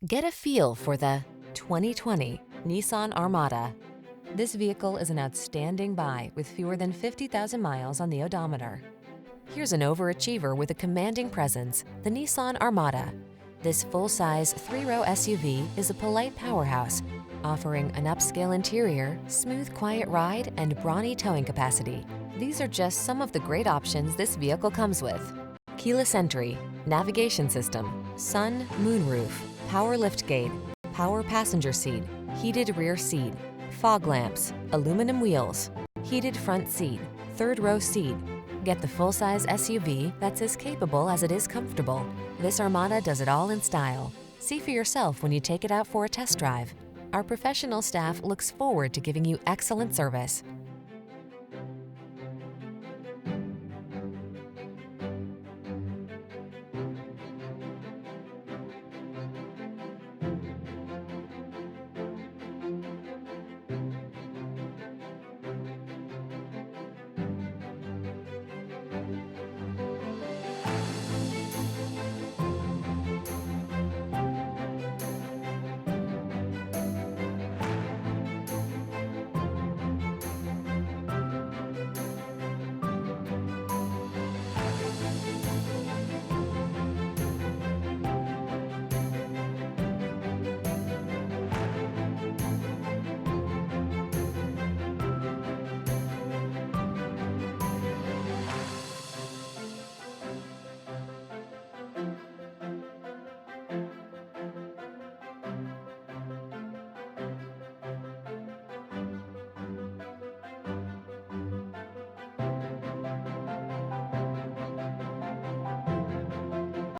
Get a feel for the 2020 Nissan Armada. This vehicle is an outstanding buy with fewer than 50,000 miles on the odometer. Here's an overachiever with a commanding presence, the Nissan Armada. This full-size, three-row SUV is a polite powerhouse, offering an upscale interior, smooth, quiet ride, and brawny towing capacity. These are just some of the great options this vehicle comes with: keyless entry, navigation system, sun, moonroof, power liftgate, power passenger seat, heated rear seat, fog lamps, aluminum wheels, heated front seat, third row seat. Get the full-size SUV that's as capable as it is comfortable. This Armada does it all in style. See for yourself when you take it out for a test drive. Our professional staff looks forward to giving you excellent service.